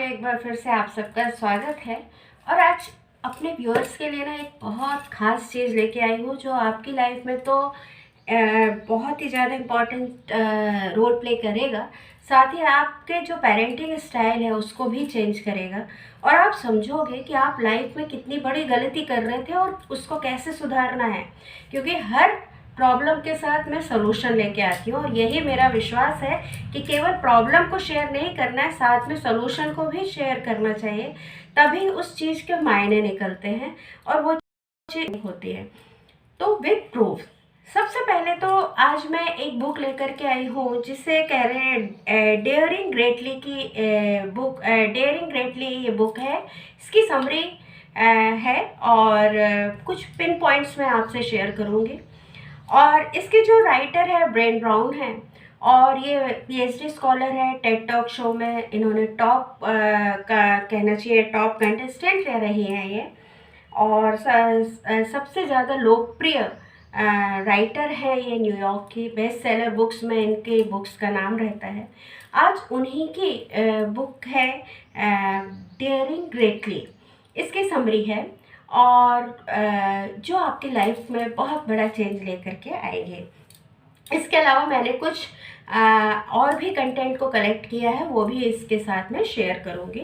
में एक बार फिर से आप सबका स्वागत है। और आज अपने व्यूअर्स के लिए ना एक बहुत ख़ास चीज़ लेके आई हूँ जो आपकी लाइफ में तो बहुत ही ज़्यादा इम्पोर्टेंट रोल प्ले करेगा। साथ ही आपके जो पेरेंटिंग स्टाइल है उसको भी चेंज करेगा और आप समझोगे कि आप लाइफ में कितनी बड़ी गलती कर रहे थे और उसको कैसे सुधारना है, क्योंकि हर प्रॉब्लम के साथ मैं सोल्यूशन लेके आती हूँ और यही मेरा विश्वास है कि केवल प्रॉब्लम को शेयर नहीं करना है, साथ में सोल्यूशन को भी शेयर करना चाहिए। तभी उस चीज़ के मायने निकलते हैं और वो चीज़ होती है। तो विद प्रूफ, सबसे पहले तो आज मैं एक बुक लेकर के आई हूँ जिसे कह रहे हैं डेयरिंग ग्रेटली की बुक। डेयरिंग ग्रेटली ये बुक है, इसकी समरी है और कुछ पिन पॉइंट्स मैं आपसे शेयर करूँगी। और इसके जो राइटर है ब्रेन ब्राउन है और ये पीएचडी स्कॉलर है। टेड टॉक शो में इन्होंने टॉप का कहना चाहिए टॉप कंटेस्टेंट ले रही हैं ये, और सबसे ज़्यादा लोकप्रिय राइटर है ये। न्यूयॉर्क की बेस्ट सेलर बुक्स में इनके बुक्स का नाम रहता है। आज उन्हीं की बुक है डेयरिंग ग्रेटली, इसकी समरी है और जो आपकी लाइफ में बहुत बड़ा चेंज लेकर के आएंगे। इसके अलावा मैंने कुछ और भी कंटेंट को कलेक्ट किया है, वो भी इसके साथ में शेयर करूँगी,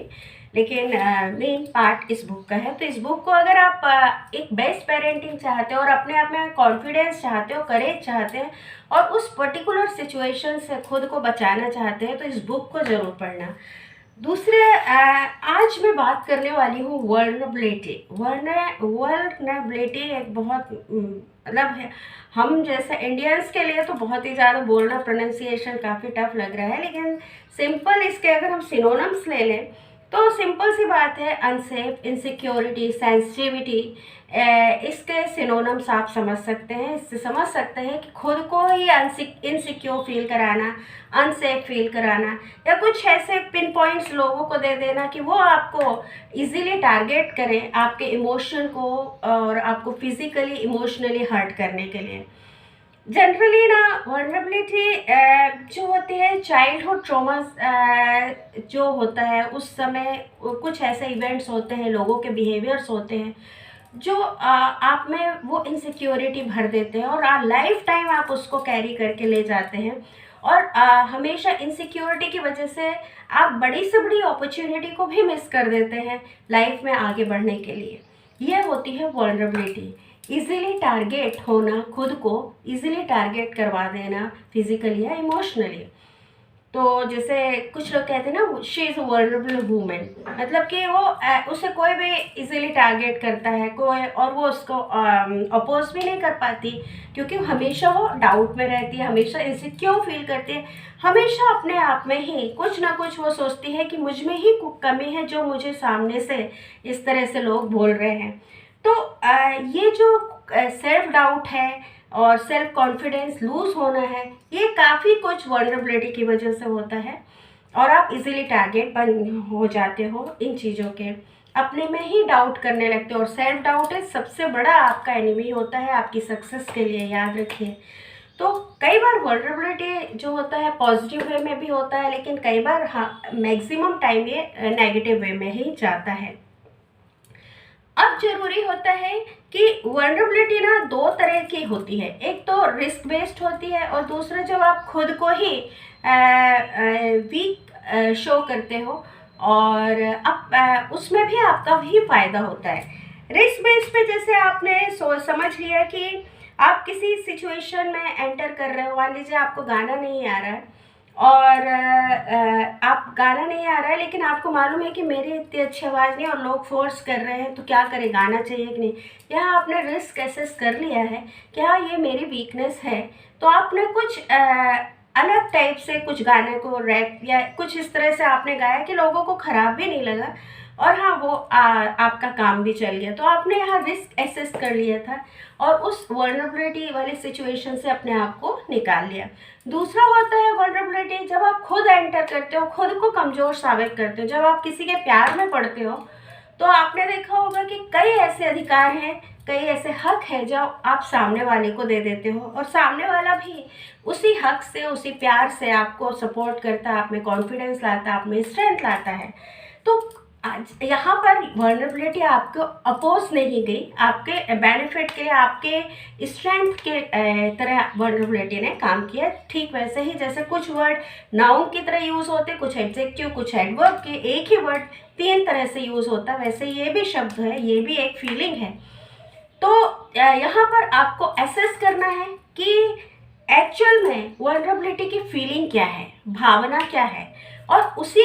लेकिन मेन पार्ट इस बुक का है। तो इस बुक को अगर आप एक बेस्ट पेरेंटिंग चाहते हो और अपने आप में कॉन्फिडेंस चाहते हो, करेज चाहते हैं और उस पर्टिकुलर सिचुएशन से खुद को बचाना चाहते हैं तो इस बुक को ज़रूर पढ़ना। दूसरे आज मैं बात करने वाली हूँ वर्नबिलिटी। वर्नबिलिटी एक बहुत मतलब है, हम जैसे इंडियंस के लिए तो बहुत ही ज़्यादा बोलना प्रोनाउंसिएशन काफ़ी टफ लग रहा है, लेकिन सिंपल इसके अगर हम सिनोनिम्स ले लें तो सिंपल सी बात है, अनसेफ, इनसिक्योरिटी, सेंसिटिविटी। इसके सिनोनिम्स आप समझ सकते हैं। इससे समझ सकते हैं कि खुद को ही इनसिक्योर फील कराना, अनसेफ फील कराना, या कुछ ऐसे पिन पॉइंट्स लोगों को दे देना कि वो आपको इजीली टारगेट करें आपके इमोशन को और आपको फिजिकली इमोशनली हर्ट करने के लिए। जनरली ना वर्नरेबिलिटी जो होती है, चाइल्डहुड ट्रॉमास जो होता है उस समय कुछ ऐसे इवेंट्स होते हैं, लोगों के बिहेवियर्स होते हैं जो आप में वो इनसिक्योरिटी भर देते हैं और लाइफ टाइम आप उसको कैरी करके ले जाते हैं और हमेशा इनसिक्योरिटी की वजह से आप बड़ी से बड़ी अपॉर्चुनिटी को भी मिस कर देते हैं लाइफ में आगे बढ़ने के लिए। ये होती है वल्नरेबिलिटी। इजीली टारगेट होना, खुद को इजीली टारगेट करवा देना फिजिकली या इमोशनली। तो जैसे कुछ लोग कहते हैं ना, she is a vulnerable women, मतलब कि वो उसे कोई भी इजीली टारगेट करता है कोई, और वो उसको अपोज भी नहीं कर पाती क्योंकि हमेशा वो डाउट में रहती है, हमेशा इनसिक्योर फील करती है, हमेशा अपने आप में ही कुछ ना कुछ वो सोचती है कि मुझ में ही कमी है जो मुझे सामने से इस तरह से लोग बोल रहे हैं। तो ये जो सेल्फ डाउट है और सेल्फ कॉन्फिडेंस लूज होना है, ये काफ़ी कुछ वल्नरेबिलिटी की वजह से होता है और आप इजीली टारगेट बन हो जाते हो इन चीज़ों के, अपने में ही डाउट करने लगते हो। और सेल्फ डाउट है सबसे बड़ा आपका एनिमी होता है आपकी सक्सेस के लिए, याद रखिए। तो कई बार वल्नरेबिलिटी जो होता है पॉजिटिव वे में भी होता है, लेकिन कई बार हाँ मैक्सिमम टाइम ये नेगेटिव वे में ही जाता है। अब जरूरी होता है कि वल्नरेबिलिटी ना दो तरह की होती है, एक तो रिस्क बेस्ड होती है और दूसरा जब आप खुद को ही वीक शो करते हो और अब उसमें भी आपका भी फायदा होता है। रिस्क बेस्ड पे जैसे आपने समझ लिया कि आप किसी सिचुएशन में एंटर कर रहे हो, मान लीजिए आपको गाना नहीं आ रहा है और आप गाना नहीं आ रहा है, लेकिन आपको मालूम है कि मेरी इतनी अच्छी आवाज़ नहीं और लोग फोर्स कर रहे हैं, तो क्या करें, गाना चाहिए कि नहीं। यहाँ आपने रिस्क एसेस कर लिया है कि हाँ ये मेरी वीकनेस है, तो आपने कुछ अलग टाइप से कुछ गाने को रैप या कुछ इस तरह से आपने गाया कि लोगों को ख़राब भी नहीं लगा और हाँ वो आपका काम भी चल गया। तो आपने यहाँ रिस्क एसेस कर लिया था और उस वल्नरेबिलिटी वाली सिचुएशन से अपने आप को निकाल लिया। दूसरा होता है वल्नरेबिलिटी जब आप खुद एंटर करते हो, खुद को कमज़ोर साबित करते हो। जब आप किसी के प्यार में पड़ते हो तो आपने देखा होगा कि कई ऐसे अधिकार हैं, कई ऐसे हक हैं जो आप सामने वाले को दे देते हो और सामने वाला भी उसी हक से, उसी प्यार से आपको सपोर्ट करता है, आप में कॉन्फिडेंस लाता है, आप में स्ट्रेंथ लाता है। तो आज यहाँ पर वर्नरेबिलिटी आपको अपोज नहीं गई, आपके बेनिफिट के लिए, आपके स्ट्रेंथ के तरह वर्नरेबिलिटी ने काम किया। ठीक वैसे ही जैसे कुछ वर्ड नाउन की तरह यूज़ होते, कुछ एडजेक्टिव, कुछ एडवर्ब के एक ही वर्ड 3 तरह से यूज़ होता, वैसे ये भी शब्द है, ये भी एक फीलिंग है। तो यहाँ पर आपको एसेस करना है कि एक्चुअल में वल्नरेबिलिटी की फीलिंग क्या है, भावना क्या है, और उसी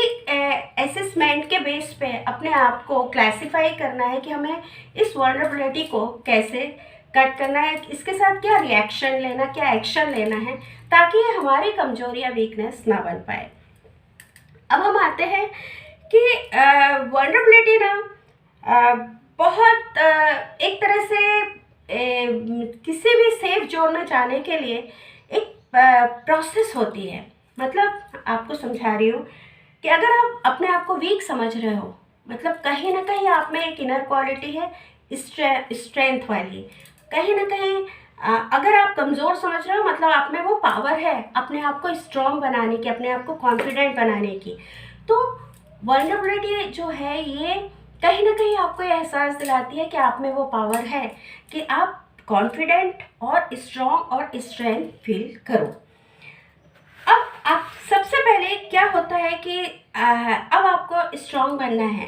असेसमेंट के बेस पे अपने आप को क्लासिफाई करना है कि हमें इस वल्नरेबिलिटी को कैसे कट करना है, इसके साथ क्या रिएक्शन लेना, क्या एक्शन लेना है, ताकि ये हमारी कमजोरी या वीकनेस ना बन पाए। अब हम आते हैं कि वल्नरेबिलिटी ना बहुत एक तरह से किसी भी सेफ जोन में जाने के लिए एक प्रोसेस होती है। मतलब आपको समझा रही हूँ कि अगर आप अपने आप को वीक समझ रहे हो, मतलब कहीं ना कहीं आप में एक इनर क्वालिटी है स्ट्रेंथ वाली, कहीं ना कहीं अगर आप कमज़ोर समझ रहे हो, मतलब आप में वो पावर है अपने आप को स्ट्रॉन्ग बनाने की, अपने आप को कॉन्फिडेंट बनाने की। तो वल्नरेबिलिटी जो है ये कहीं ना कहीं आपको ये एहसास दिलाती है कि आप में वो पावर है कि आप कॉन्फिडेंट और स्ट्रॉन्ग और स्ट्रेंथ फील करो। अब आप सबसे पहले क्या होता है कि अब आपको स्ट्रॉन्ग बनना है,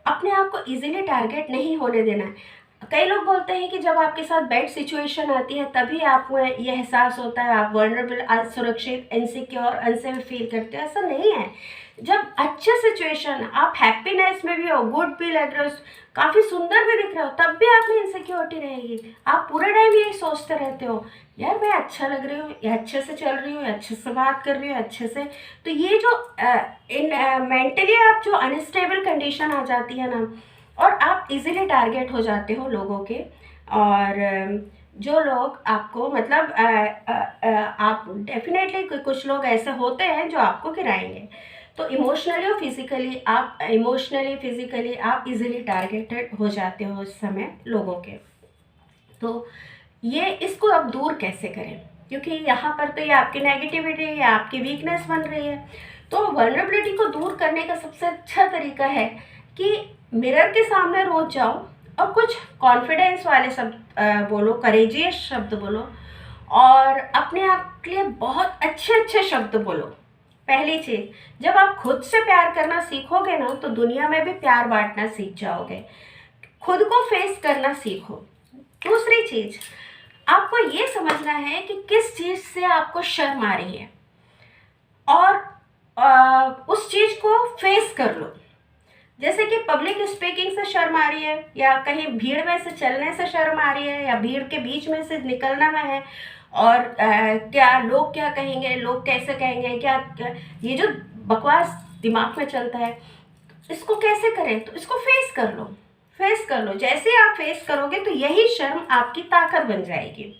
अपने आप को इजीली टारगेट नहीं होने देना है। कई लोग बोलते हैं कि जब आपके साथ बैड सिचुएशन आती है तभी आपको ये एहसास होता है, आप वल्नरेबल, असुरक्षित, इनसिक्योर, अनसेफ फील करते हो। ऐसा नहीं है। जब अच्छे सिचुएशन, आप हैप्पीनेस में भी हो, गुड भी लग रहे हो, काफ़ी सुंदर भी दिख रहे हो, तब भी आप में इनसिक्योरिटी रहेगी। आप पूरे टाइम यही सोचते रहते हो, यार मैं अच्छा लग रही हूँ, या अच्छे से चल रही हूँ, अच्छे से बात कर रही हूँ, अच्छे से। तो ये जो मेंटली आप जो अनस्टेबल कंडीशन आ जाती है ना, और आप इजीली टारगेट हो जाते हो लोगों के, और जो लोग आपको मतलब आप डेफिनेटली कुछ लोग ऐसे होते हैं जो आपको गिराएंगे। तो इमोशनली और फिजिकली आप इजीली टारगेटेड हो जाते हो उस समय लोगों के। तो ये इसको अब दूर कैसे करें, क्योंकि यहाँ पर तो ये आपकी नेगेटिविटी है, आपकी वीकनेस बन रही है। तो वल्नरेबिलिटी को दूर करने का सबसे अच्छा तरीका है कि मिरर के सामने रोज जाओ और कुछ कॉन्फिडेंस वाले शब्द बोलो, करेजियस शब्द बोलो, और अपने आप के लिए बहुत अच्छे अच्छे शब्द बोलो। पहली चीज़, जब आप खुद से प्यार करना सीखोगे ना, तो दुनिया में भी प्यार बांटना सीख जाओगे। खुद को फेस करना सीखो। दूसरी चीज़, आपको ये समझना है कि किस चीज़ से आपको शर्म आ रही है, और उस चीज़ को फेस कर लो। जैसे कि पब्लिक स्पीकिंग से शर्म आ रही है, या कहीं भीड़ में से चलने से शर्म आ रही है, या भीड़ के बीच में से निकलना में है, और क्या लोग क्या कहेंगे, लोग कैसे कहेंगे, क्या ये जो बकवास दिमाग में चलता है, इसको कैसे करें? तो इसको फेस कर लो, फेस कर लो। जैसे आप फेस करोगे तो यही शर्म आपकी ताकत बन जाएगी।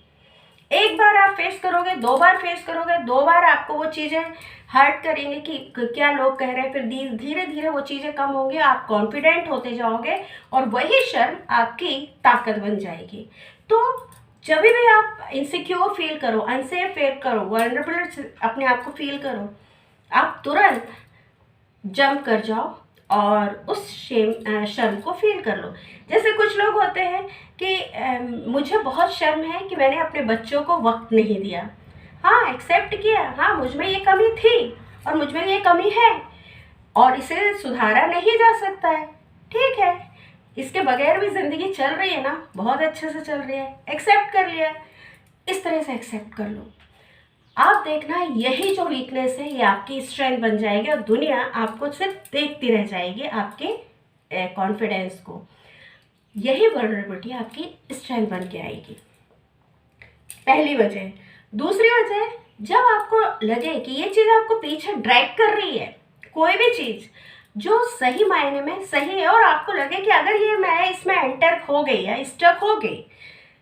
एक बार आप फेस करोगे, 2 बार फेस करोगे, 2 बार आपको वो चीज़ें हर्ट करेंगे कि क्या लोग कह रहे हैं, फिर धीरे धीरे वो चीज़ें कम होंगी, आप कॉन्फिडेंट होते जाओगे, और वही शर्म आपकी ताकत बन जाएगी। तो जब भी आप इनसिक्योर फील करो, अनसेफ फील करो, वल्नरेबल अपने आप को फील करो, आप तुरंत जंप कर जाओ और उस शर्म को फील कर लो। जैसे कुछ लोग होते हैं कि मुझे बहुत शर्म है कि मैंने अपने बच्चों को वक्त नहीं दिया। हाँ, एक्सेप्ट किया, हाँ मुझ में ये कमी थी और मुझ में ये कमी है, और इसे सुधारा नहीं जा सकता है, ठीक है, इसके बगैर भी ज़िंदगी चल रही है ना, बहुत अच्छे से चल रही है, एक्सेप्ट कर लिया। इस तरह से एक्सेप्ट कर लो। आप देखना, यही जो वीकनेस है ये आपकी स्ट्रेंथ बन जाएगी, और दुनिया आपको सिर्फ देखती रह जाएगी, आपके कॉन्फिडेंस को। यही वल्नरेबिलिटी आपकी स्ट्रेंथ बन के आएगी, पहली वजह। दूसरी वजह, जब आपको लगे कि ये चीज़ आपको पीछे ड्रैग कर रही है, कोई भी चीज़ जो सही मायने में सही है, और आपको लगे कि अगर ये मैं इसमें एंटर हो गई या स्टक हो गई,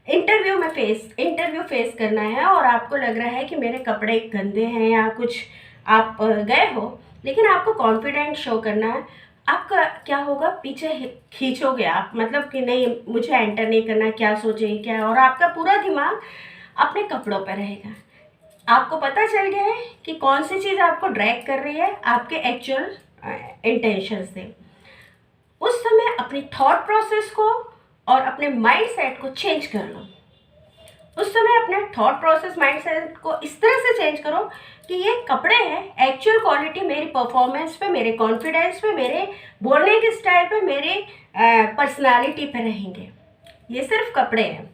इंटरव्यू फेस करना है, और आपको लग रहा है कि मेरे कपड़े गंदे हैं या कुछ, आप गए हो लेकिन आपको कॉन्फिडेंट शो करना है, आपका क्या होगा, पीछे खींचोगे आप, मतलब कि नहीं मुझे एंटर नहीं करना, क्या सोचेंगे क्या, और आपका पूरा दिमाग अपने कपड़ों पर रहेगा। आपको पता चल गया है कि कौन सी चीज़ आपको ड्रैग कर रही है आपके एक्चुअल इंटेंशन से। उस समय अपनी थॉट प्रोसेस को और अपने माइंड सेट को चेंज कर लो। उस समय अपने थॉट प्रोसेस माइंड सेट को इस तरह से चेंज करो कि ये कपड़े हैं, एक्चुअल क्वालिटी मेरी परफॉर्मेंस पे, मेरे कॉन्फिडेंस पे, मेरे बोलने के स्टाइल पे, मेरे पर्सनालिटी पे रहेंगे। ये सिर्फ कपड़े हैं।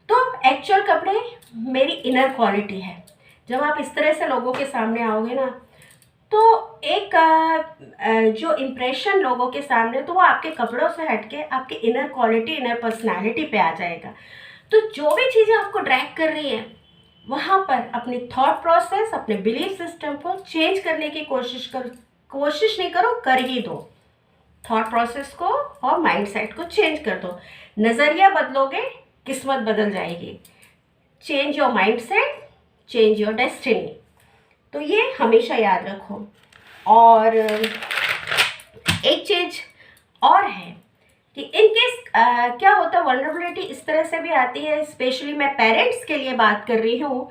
तो एक्चुअल कपड़े मेरी इनर क्वालिटी है। जब आप इस तरह से लोगों के सामने आओगे ना, तो एक जो इम्प्रेशन लोगों के सामने, तो वो आपके कपड़ों से हटके आपके इनर क्वालिटी, इनर पर्सनालिटी पे आ जाएगा। तो जो भी चीज़ें आपको ड्रैग कर रही हैं, वहाँ पर अपनी थॉट प्रोसेस, अपने बिलीफ सिस्टम को चेंज करने की कोशिश नहीं करो, कर ही दो। थॉट प्रोसेस को और माइंड सेट को चेंज कर दो। नज़रिया बदलोगे, किस्मत बदल जाएगी। Change your mind set, change your destiny. तो ये हमेशा याद रखो। और एक चीज़ और है कि इन केस क्या होता है, वल्नरेबिलिटी इस तरह से भी आती है, स्पेशली मैं पेरेंट्स के लिए बात कर रही हूँ।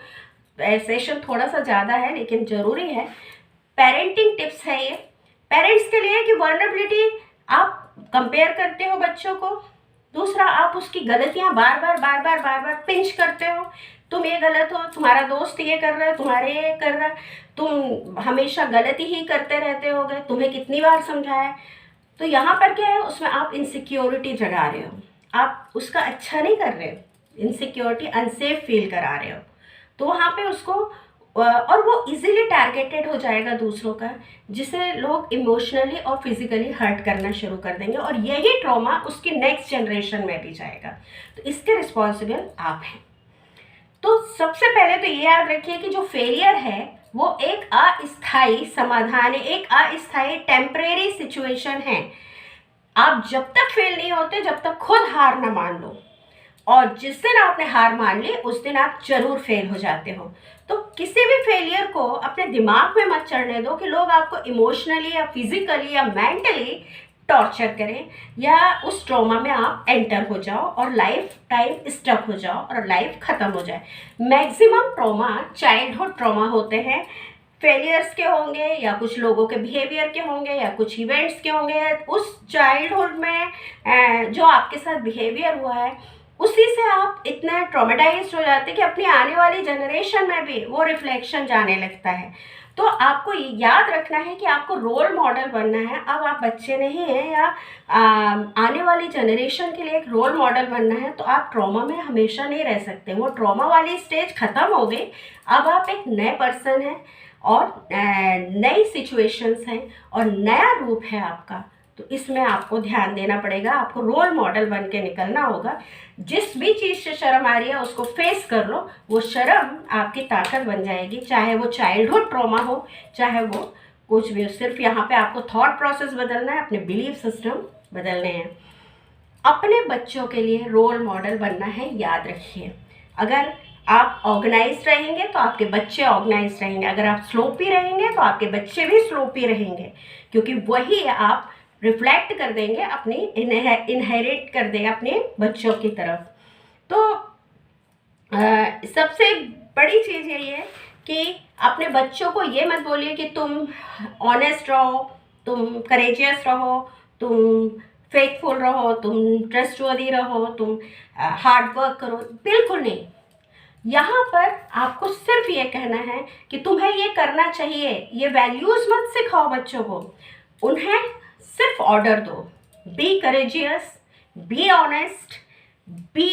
सेशन थोड़ा सा ज़्यादा है लेकिन ज़रूरी है। पेरेंटिंग टिप्स है ये पेरेंट्स के लिए कि वल्नरेबिलिटी आप कंपेयर करते हो बच्चों को। दूसरा, आप उसकी गलतियाँ बार बार पिंच करते हो। तुम ये गलत हो, तुम्हारा दोस्त ये कर रहा है, तुम्हारे ये कर रहा है, तुम हमेशा गलती ही करते रहते होगे, तुम्हें कितनी बार समझाया। तो यहाँ पर क्या है, उसमें आप इनसिक्योरिटी जगा रहे हो, आप उसका अच्छा नहीं कर रहे हो, इनसिक्योरिटी, अनसेफ फील करा रहे हो। तो वहाँ पे उसको और वो इजीली टारगेटेड हो जाएगा दूसरों का, जिसे लोग इमोशनली और फिजिकली हर्ट करना शुरू कर देंगे, और यही ट्रॉमा उसकी नेक्स्ट जनरेशन में भी जाएगा। तो इसके रिस्पॉन्सिबल आप हैं। तो सबसे पहले तो ये याद रखिए कि जो फेलियर है वो एक अस्थायी समाधान है, एक अस्थायी टेम्परेरी सिचुएशन है। आप जब तक फेल नहीं होते, जब तक खुद हार ना मान लो, और जिस दिन आपने हार मान ली उस दिन आप जरूर फेल हो जाते हो। तो किसी भी फेलियर को अपने दिमाग में मत चढ़ने दो कि लोग आपको इमोशनली या फिजिकली या मेंटली टॉर्चर करें, या उस ट्रॉमा में आप एंटर हो जाओ और लाइफ टाइम स्टक हो जाओ और लाइफ ख़त्म हो जाए। मैक्सिमम ट्रॉमा चाइल्डहुड ट्रॉमा होते हैं, फेलियर्स के होंगे या कुछ लोगों के बिहेवियर के होंगे या कुछ इवेंट्स के होंगे। उस चाइल्डहुड में जो आपके साथ बिहेवियर हुआ है, उसी से आप इतना ट्रॉमेटाइज्ड हो जाते हैं कि अपनी आने वाली जनरेशन में भी वो रिफ्लेक्शन जाने लगता है। तो आपको याद रखना है कि आपको रोल मॉडल बनना है। अब आप बच्चे नहीं हैं, या आने वाली जनरेशन के लिए एक रोल मॉडल बनना है। तो आप ट्रॉमा में हमेशा नहीं रह सकते, वो ट्रॉमा वाली स्टेज ख़त्म हो गई। अब आप एक नए पर्सन हैं और नई सिचुएशंस हैं और नया रूप है आपका। तो इसमें आपको ध्यान देना पड़ेगा, आपको रोल मॉडल बन के निकलना होगा। जिस भी चीज़ से शर्म आ रही है उसको फेस कर लो, वो शर्म आपकी ताकत बन जाएगी। चाहे वो चाइल्डहुड ट्रॉमा हो, चाहे वो कुछ भी हो, सिर्फ यहाँ पे आपको थॉट प्रोसेस बदलना है, अपने बिलीफ सिस्टम बदलने हैं। अपने बच्चों के लिए रोल मॉडल बनना है, याद रखिए। अगर आप ऑर्गेनाइज रहेंगे तो आपके बच्चे ऑर्गेनाइज रहेंगे, अगर आप स्लोपी रहेंगे तो आपके बच्चे भी स्लोपी रहेंगे, क्योंकि वही आप रिफ्लेक्ट कर देंगे, अपनी इनहेरिट कर देंगे अपने बच्चों की तरफ। तो सबसे बड़ी चीज़ यही है कि अपने बच्चों को ये मत बोलिए कि तुम ऑनेस्ट रहो, तुम करेजियस रहो, तुम फेथफुल रहो, तुम ट्रस्टवर्दी रहो, तुम हार्ड वर्क करो। बिल्कुल नहीं। यहाँ पर आपको सिर्फ ये कहना है कि तुम्हें ये करना चाहिए। ये वैल्यूज़ मत सिखाओ बच्चों को, उन्हें सिर्फ ऑर्डर दो। Be courageous, be honest, be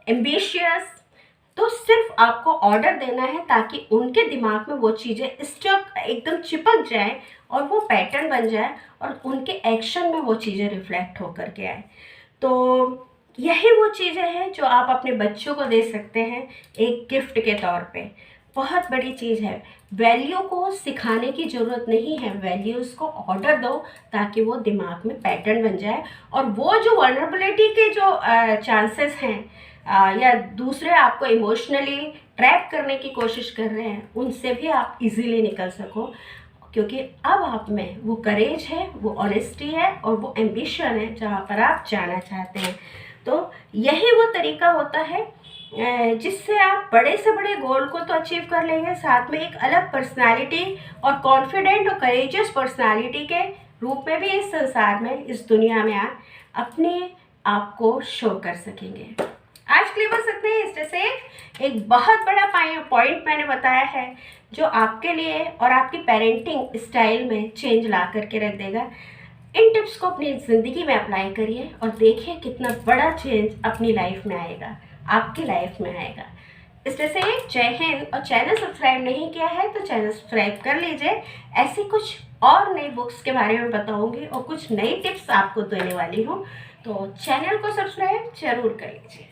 ambitious. तो सिर्फ आपको ऑर्डर देना है ताकि उनके दिमाग में वो चीज़ें स्टक एकदम चिपक जाए और वो पैटर्न बन जाए और उनके एक्शन में वो चीज़ें रिफ्लेक्ट होकर के आए। तो यही वो चीज़ें हैं जो आप अपने बच्चों को दे सकते हैं एक गिफ्ट के तौर पे। बहुत बड़ी चीज़ है। वैल्यू को सिखाने की ज़रूरत नहीं है, वैल्यूज़ को ऑर्डर दो ताकि वो दिमाग में पैटर्न बन जाए, और वो जो वल्नरेबिलिटी के जो चांसेस हैं या दूसरे आपको इमोशनली ट्रैप करने की कोशिश कर रहे हैं, उनसे भी आप इजीली निकल सको, क्योंकि अब आप में वो करेज है, वो ऑनेस्टी है और वो एम्बिशन है जहाँ पर आप जाना चाहते हैं। तो यही वो तरीका होता है जिससे आप बड़े से बड़े गोल को तो अचीव कर लेंगे, साथ में एक अलग पर्सनालिटी और कॉन्फिडेंट और करेजियस पर्सनालिटी के रूप में भी इस संसार में, इस दुनिया में आप अपने आप को शो कर सकेंगे। आज के लिए बस इतना ही। जैसे एक बहुत बड़ा पॉइंट मैंने बताया है जो आपके लिए और आपकी पेरेंटिंग स्टाइल में चेंज ला करके रख देगा। इन टिप्स को अपनी ज़िंदगी में अप्लाई करिए और देखिए कितना बड़ा चेंज अपनी लाइफ में आएगा, आपकी लाइफ में आएगा। इसलिए से जय हिंद। और चैनल सब्सक्राइब नहीं किया है तो चैनल सब्सक्राइब कर लीजिए। ऐसी कुछ और नई बुक्स के बारे में बताऊंगी और कुछ नई टिप्स आपको देने वाली हूँ, तो चैनल को सब्सक्राइब जरूर कर लीजिए।